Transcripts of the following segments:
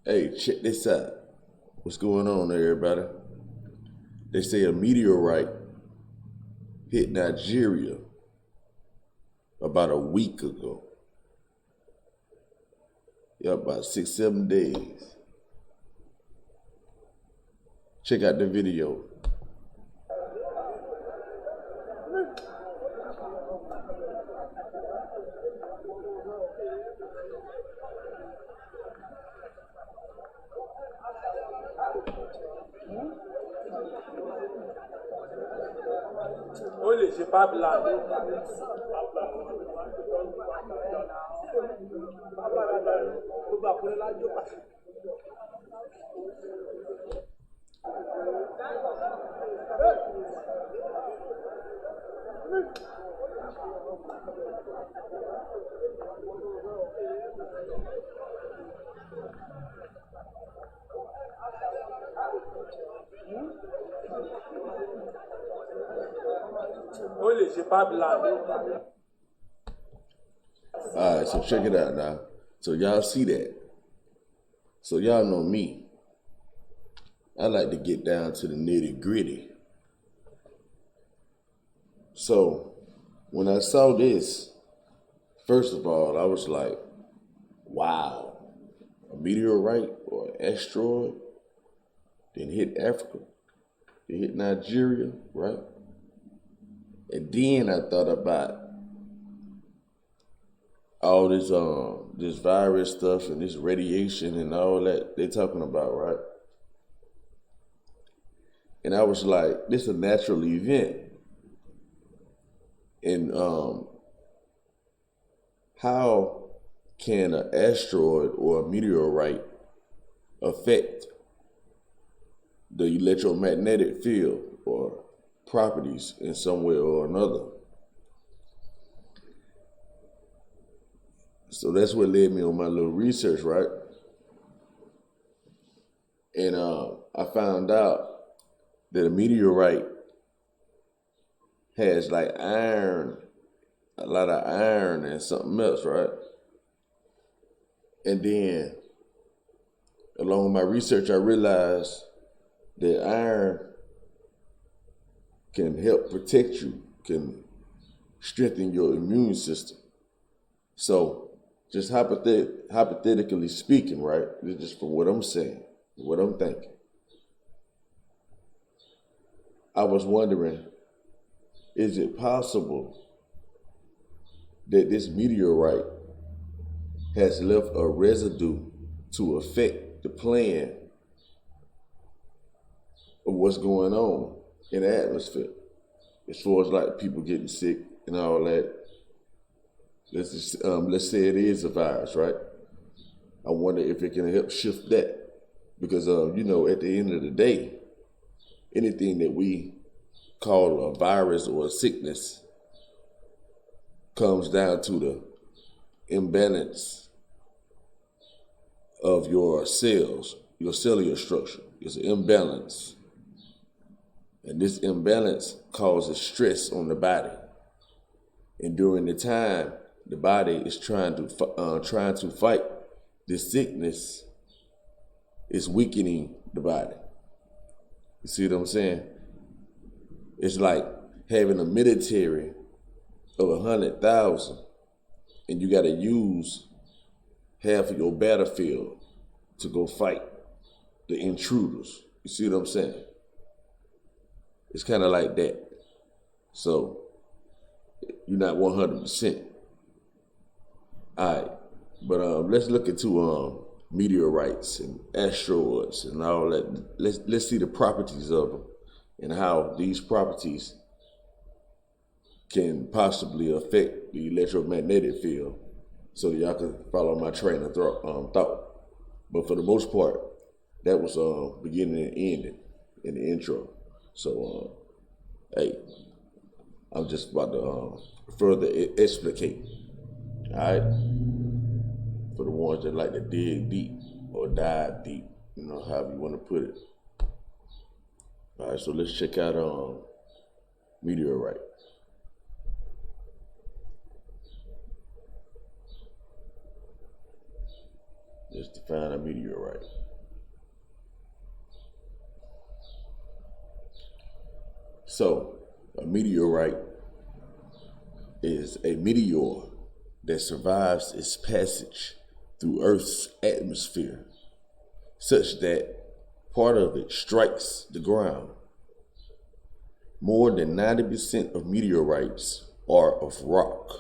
Hey, check this out. What's going on, everybody? They say a meteorite hit Nigeria about a week ago. Yeah, about 6, 7 days. Check out the video. Olè ṣe pipeline. Olè ṣe pipeline. All right, so check it out now. So y'all see that. So y'all know me. I like to get down to the nitty gritty. So when I saw this, first of all, I was like, wow, a meteorite or an asteroid didn't hit Africa. It hit Nigeria, right? And then I thought about all this virus stuff and this radiation and all that they're talking about, right? And I was like, this is a natural event. And how can an asteroid or a meteorite affect the electromagnetic field or properties in some way or another? So that's what led me on my little research, right? And I found out that a meteorite has like iron, a lot of iron and something else, right? And then along with my research, I realized that iron can help protect you, can strengthen your immune system. So just hypothetically speaking, right? This is just from what I'm saying, what I'm thinking. I was wondering, is it possible that this meteorite has left a residue to affect the plan of what's going on in the atmosphere? As far as like people getting sick and all that. Let's say it is a virus, right? I wonder if it can help shift that. Because, at the end of the day, anything that we call a virus or a sickness comes down to the imbalance of your cells, your cellular structure. It's an imbalance. And this imbalance causes stress on the body. And during the time the body is trying to fight this sickness, it's weakening the body. You see what I'm saying? It's like having a military of 100,000 and you got to use half of your battlefield to go fight the intruders. You see what I'm saying? It's kind of like that. So you're not 100%. All right, but let's look into meteorites and asteroids and all that. Let's see the properties of them and how these properties can possibly affect the electromagnetic field, so that y'all can follow my train of thought. But for the most part, that was beginning and ending in the intro. So, hey, I'm just about to further explicate. All right, for the ones that like to dig deep or dive deep, however you want to put it. All right, so let's check out meteorite. Let's define a meteorite. So, a meteorite is a meteor that survives its passage through Earth's atmosphere, such that part of it strikes the ground. More than 90% of meteorites are of rock,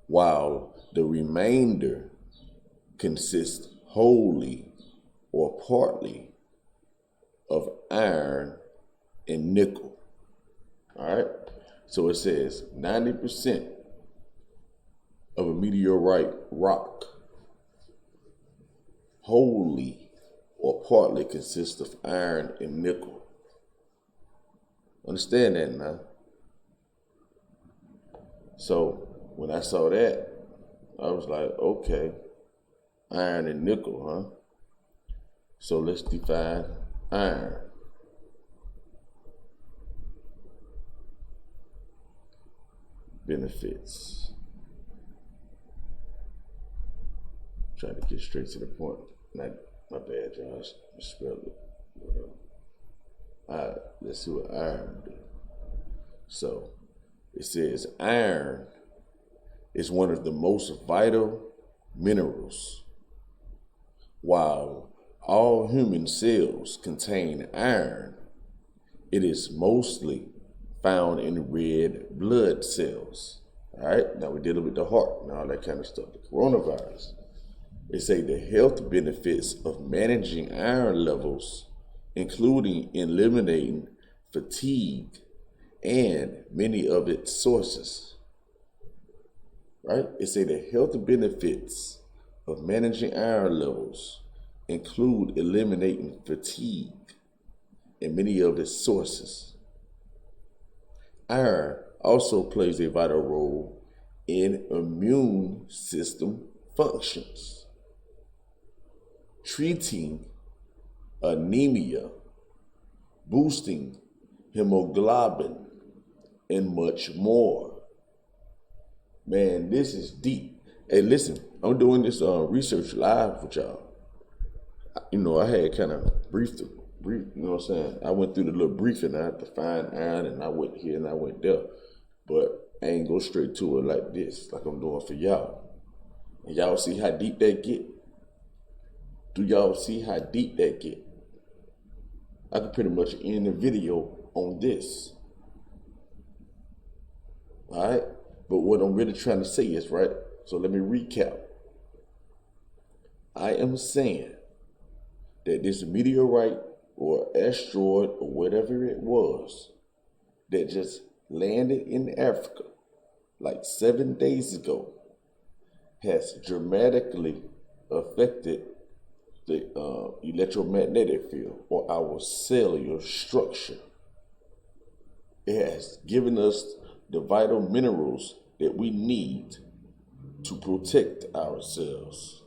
while the remainder consists wholly or partly of iron and nickel. All right? So it says 90% of a meteorite rock wholly or partly consists of iron and nickel. Understand that now? So when I saw that, I was like, okay, iron and nickel, huh? So let's define iron. Benefits. Trying to get straight to the point. Not my bad, y'all. I spelled it. Whatever. All right, let's see what iron do. So it says iron is one of the most vital minerals. While all human cells contain iron, it is mostly found in red blood cells. All right, now we're dealing with the heart and all that kind of stuff. The coronavirus. It say the health benefits of managing iron levels, including eliminating fatigue and many of its sources. Right? It say the health benefits of managing iron levels include eliminating fatigue and many of its sources. Iron also plays a vital role in immune system functions, treating anemia, boosting hemoglobin, and much more. Man, this is deep. Hey, listen, I'm doing this research live with y'all. You know, I had kind of briefed, you know what I'm saying? I went through the little briefing. I had to find iron, and I went here and I went there. But I ain't go straight to it like this, like I'm doing for y'all. And y'all see how deep that get? Do y'all see how deep that get? I could pretty much end the video on this. All right? But what I'm really trying to say is, right? So let me recap. I am saying that this meteorite or asteroid or whatever it was that just landed in Africa like 7 days ago has dramatically affected the electromagnetic field or our cellular structure. It has given us the vital minerals that we need to protect ourselves.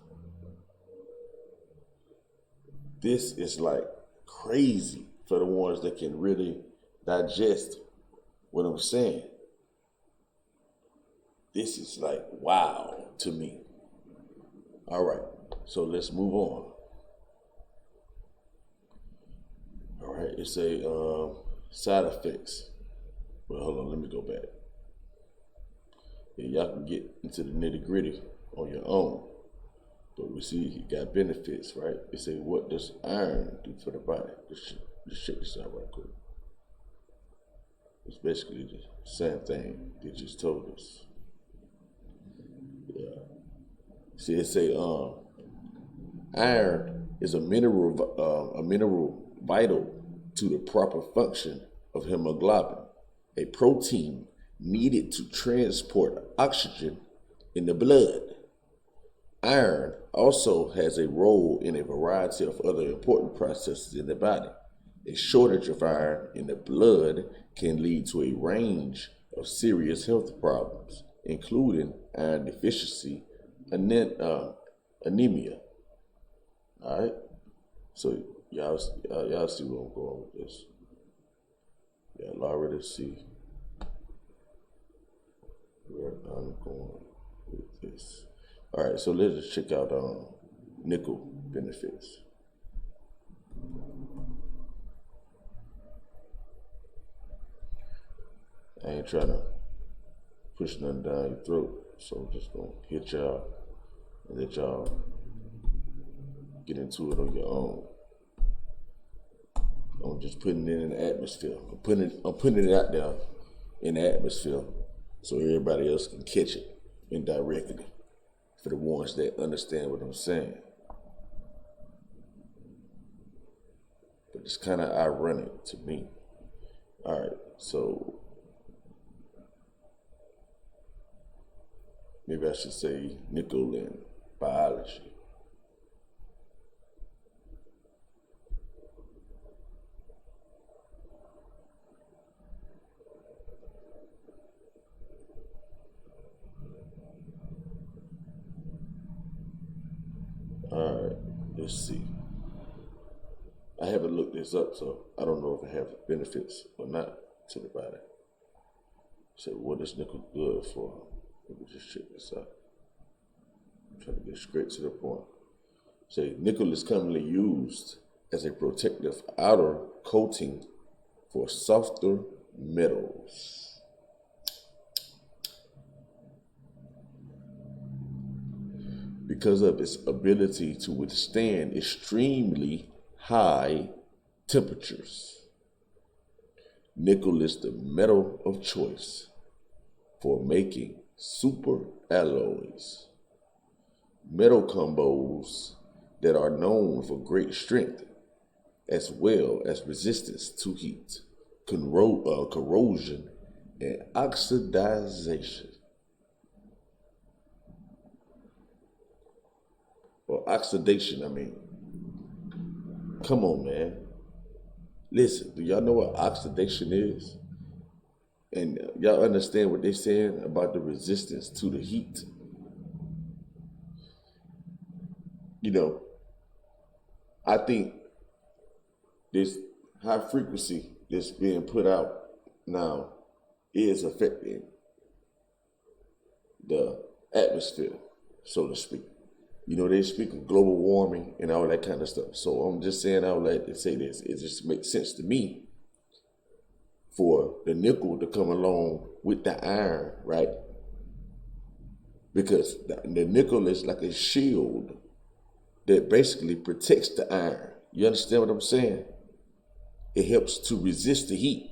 This is like crazy for the ones that can really digest what I'm saying. This is like wow to me. All right, so let's move on. All right, it's a side effects. Well, hold on, let me go back. Yeah, y'all can get into the nitty gritty on your own. But we see he got benefits, right? It say, what does iron do for the body? Just check this out right quick. It's basically the same thing they just told us. Yeah. See, it say, iron is a mineral vital to the proper function of hemoglobin, a protein needed to transport oxygen in the blood. Iron also has a role in a variety of other important processes in the body. A shortage of iron in the blood can lead to a range of serious health problems, including iron deficiency and anemia. All right, so y'all see where I'm going with this. Y'all already see where I'm going with this. All right, so let's just check out nickel benefits. I ain't trying to push nothing down your throat, so I'm just gonna hit y'all and let y'all get into it on your own. I'm just putting it in the atmosphere. I'm putting it out there in the atmosphere so everybody else can catch it indirectly for the ones that understand what I'm saying. But it's kind of ironic to me. All right, so maybe I should say nickel in biology. All right, let's see. I haven't looked this up, so I don't know if it has benefits or not to the body. So what is nickel good for? Let me just check this out. I'm trying to get straight to the point. Say nickel is commonly used as a protective outer coating for softer metals. Because of its ability to withstand extremely high temperatures. Nickel is the metal of choice for making super alloys, metal combos that are known for great strength as well as resistance to heat, corrosion, and oxidization. Or oxidation, I mean. Come on, man. Listen, do y'all know what oxidation is? And y'all understand what they're saying about the resistance to the heat? You know, I think this high frequency that's being put out now is affecting the atmosphere, so to speak. You know, they speak of global warming and all that kind of stuff. So I'm just saying I would like to say this. It just makes sense to me for the nickel to come along with the iron, right? Because the nickel is like a shield that basically protects the iron. You understand what I'm saying? It helps to resist the heat.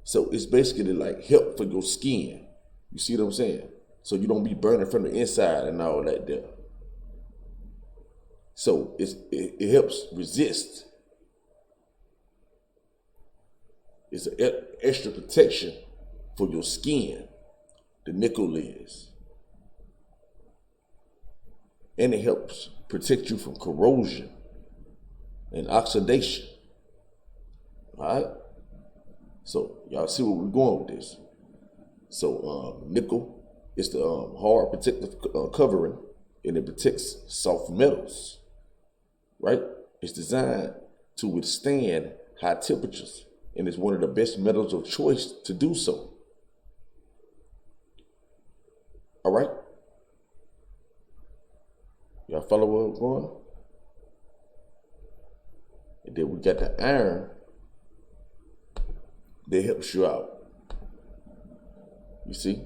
So it's basically like help for your skin. You see what I'm saying? So you don't be burning from the inside and all that there. So it helps resist. It's an extra protection for your skin, the nickel is. And it helps protect you from corrosion and oxidation. All right? So y'all see where we're going with this. So nickel is the hard protective covering, and it protects soft metals. Right? It's designed to withstand high temperatures, and it's one of the best metals of choice to do so. All right? Y'all follow where I'm going? And then we got the iron that helps you out. You see?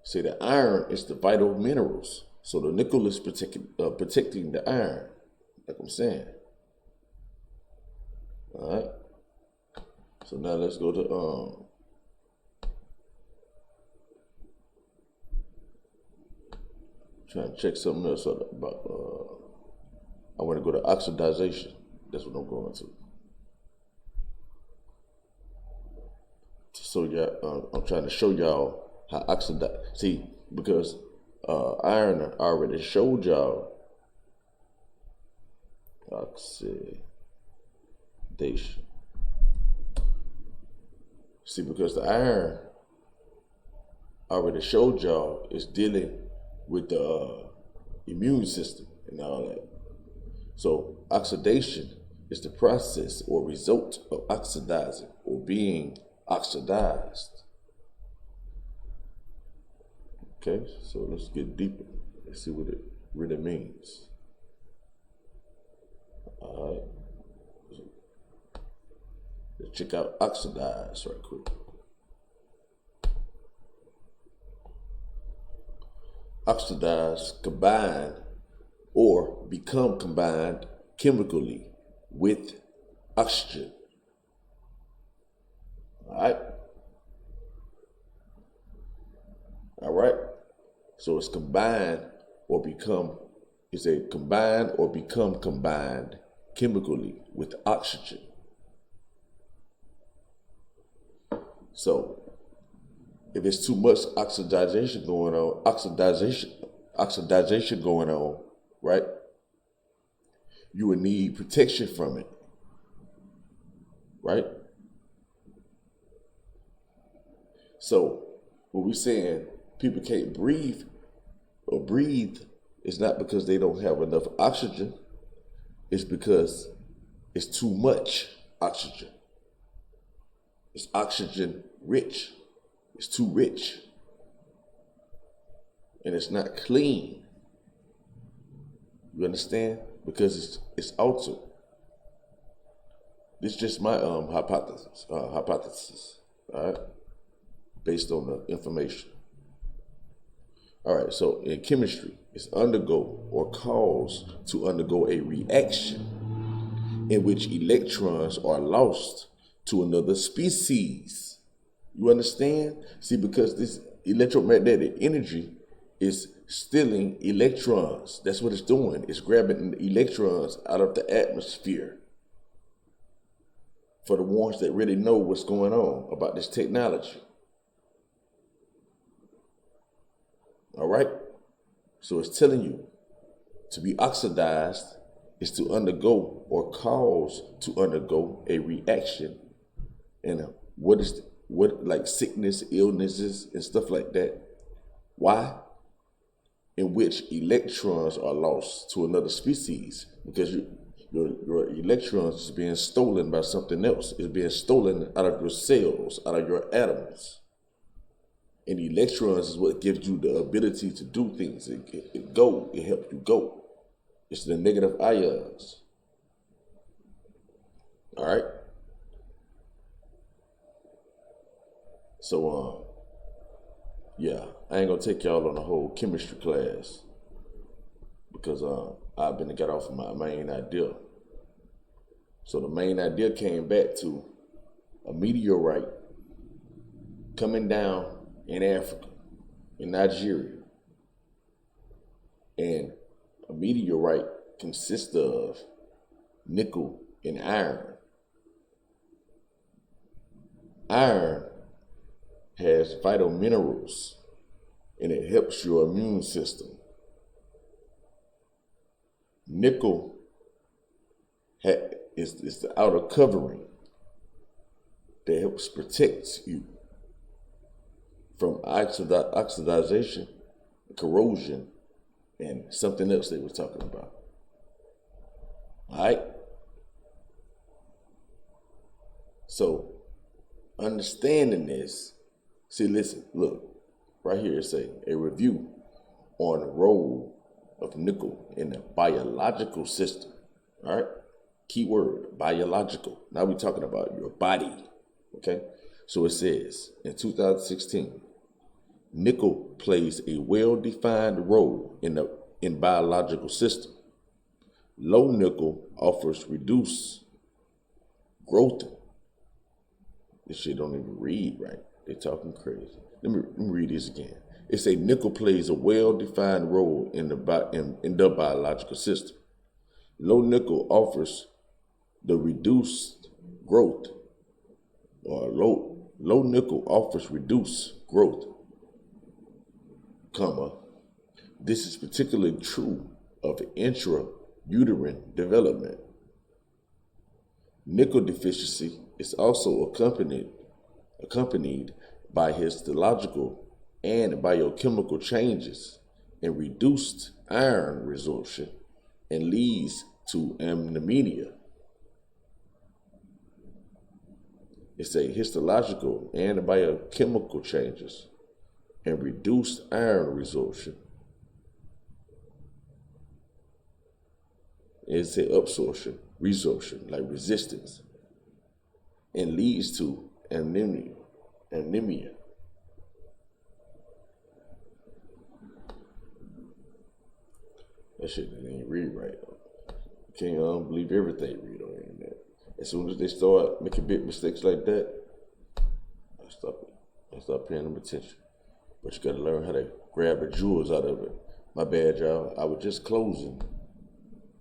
See, the iron is the vital minerals. So the nickel is protecting the iron. Like I'm saying. All right. So now let's go to trying to check something else out about. I want to go to oxidization. That's what I'm going to. So yeah, I'm trying to show y'all how oxidize. See, because iron already showed y'all oxidation. See, because the iron already showed y'all is dealing with the immune system and all that. So oxidation is the process or result of oxidizing or being oxidized. Okay, so let's get deeper. Let's see what it really means. check out oxidize right quick. Oxidize, combine, or become combined chemically with oxygen. All right? All right? So it's combined or become, it's a combine or become combined chemically with oxygen. So if it's too much oxidization going on, right? You would need protection from it, right? So when we're saying people can't breathe or breathe, it's not because they don't have enough oxygen. It's because it's too much oxygen. It's oxygen rich. It's too rich. And it's not clean. You understand? Because it's altered. This is just my hypothesis. All right? Based on the information. All right, so in chemistry, it's undergo or cause to undergo a reaction in which electrons are lost to another species. You understand? See, because this electromagnetic energy is stealing electrons. That's what it's doing. It's grabbing electrons out of the atmosphere. For the ones that really know what's going on about this technology. All right? So it's telling you to be oxidized is to undergo or cause to undergo a reaction. And what like sickness, illnesses, and stuff like that. Why? In which electrons are lost to another species because your electrons is being stolen by something else. It's being stolen out of your cells, out of your atoms. And electrons is what gives you the ability to do things. It helps you go. It's the negative ions. All right? So, yeah, I ain't gonna take y'all on a whole chemistry class because I've been to get off of my main idea. So the main idea came back to a meteorite coming down in Africa, in Nigeria. And a meteorite consists of nickel and iron. Iron has vital minerals and it helps your immune system. Nickel is the outer covering that helps protect you from oxidization, corrosion, and something else they were talking about. All right? So, understanding this, see, listen, look, right here it say a review on the role of nickel in the biological system. All right? Keyword, biological. Now we're talking about your body. Okay? So it says in 2016, nickel plays a well-defined role in biological system. Low nickel offers reduced growth. This shit don't even read right. They're talking crazy. Let me read this again. It say nickel plays a well-defined role in the biological system. Low nickel offers the reduced growth, or low nickel offers reduced growth, comma. This is particularly true of intrauterine development. Nickel deficiency is also accompanied by histological and biochemical changes and reduced iron resorption and leads to anemia. It's a histological and biochemical changes and reduced iron resorption. It's a resorption, like resistance, and leads to anemia. Anemia. That shit that ain't read right. You can't believe everything read on the internet. As soon as they start making big mistakes like that, I stop paying them attention. But you gotta learn how to grab the jewels out of it. My bad, y'all. I was just closing,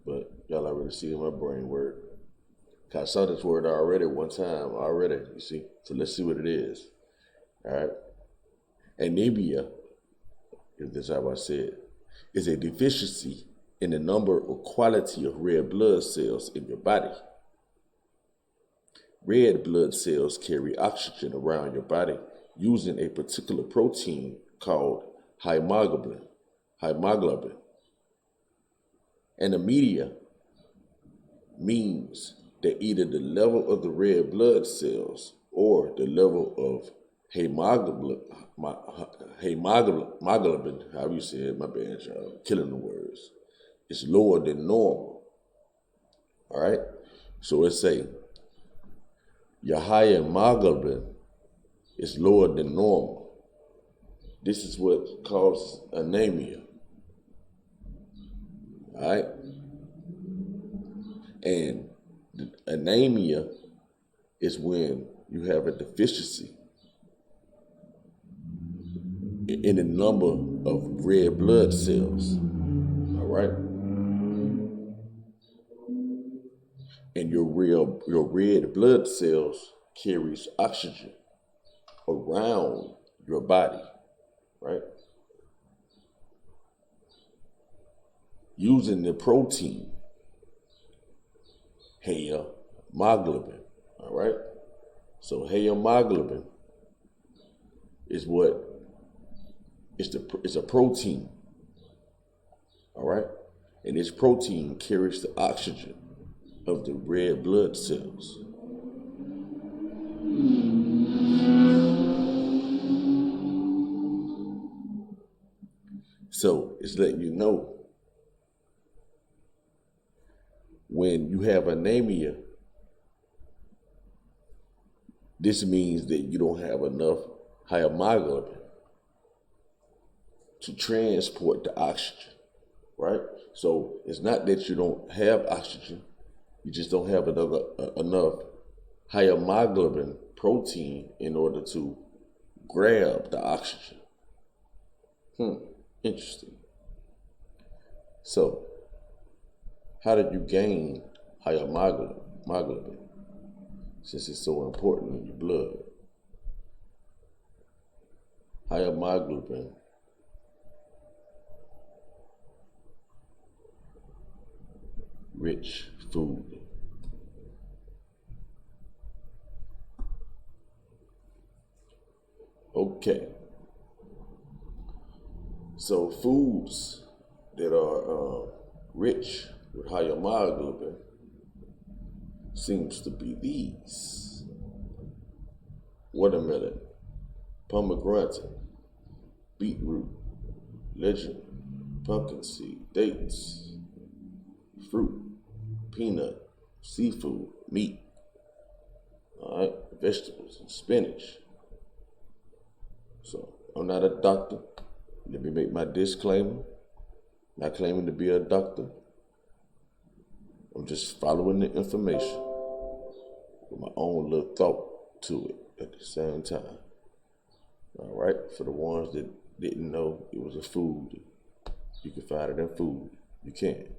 but y'all already see my brain work. I saw this word already one time you see? So let's see what it is. All right. Anemia, if that's how I say it, is a deficiency in the number or quality of red blood cells in your body. Red blood cells carry oxygen around your body using a particular protein called hemoglobin. Anemia means that either the level of the red blood cells or the level of hemoglobin, however you say it, my bad, y'all, killing the words, is lower than normal. All right? So let's say your hemoglobin is lower than normal. This is what causes anemia. All right? And anemia is when you have a deficiency in the number of red blood cells. All right? And your red blood cells carries oxygen around your body, right? Using the protein hemoglobin, all right? So hemoglobin is it's a protein, all right? And this protein carries the oxygen of the red blood cells. So it's letting you know when you have anemia, this means that you don't have enough hemoglobin to transport the oxygen, right? So it's not that you don't have oxygen, you just don't have enough hemoglobin protein in order to grab the oxygen. Interesting. So, how did you gain hemoglobin since it's so important in your blood? Hemoglobin rich food. Okay. So foods that are rich with hemoglobin seems to be these: watermelon, pomegranate, beetroot, legend, pumpkin seed, dates, fruit, peanut, seafood, meat, all right, vegetables, and spinach. So I'm not a doctor. Let me make my disclaimer. Not claiming to be a doctor. I'm just following the information with my own little thought to it at the same time. All right, for the ones that didn't know it was a food, you can find it in food. You can.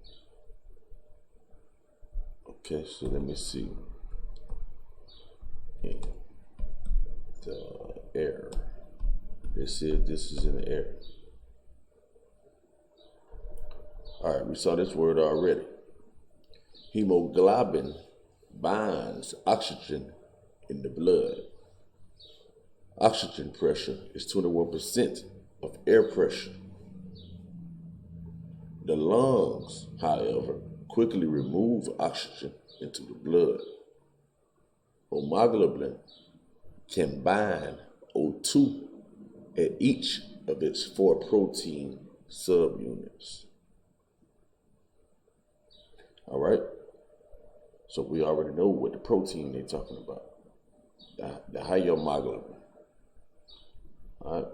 Okay, so let me see. In the air. They said this is in the air. All right, we saw this word already. Hemoglobin binds oxygen in the blood. Oxygen pressure is 21% of air pressure. The lungs, however, quickly remove oxygen into the blood. Hemoglobin can bind O2 at each of its 4 protein subunits. All right? So we already know what the protein they're talking about. the higher your hemoglobin. All right,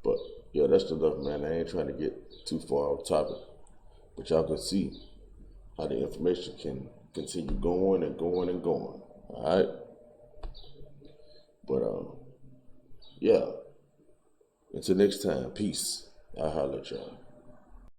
but yeah, that's enough, man. I ain't trying to get too far off topic, but y'all can see how the information can continue going and going and going. All right, but yeah. Until next time, peace. I'll holler at y'all.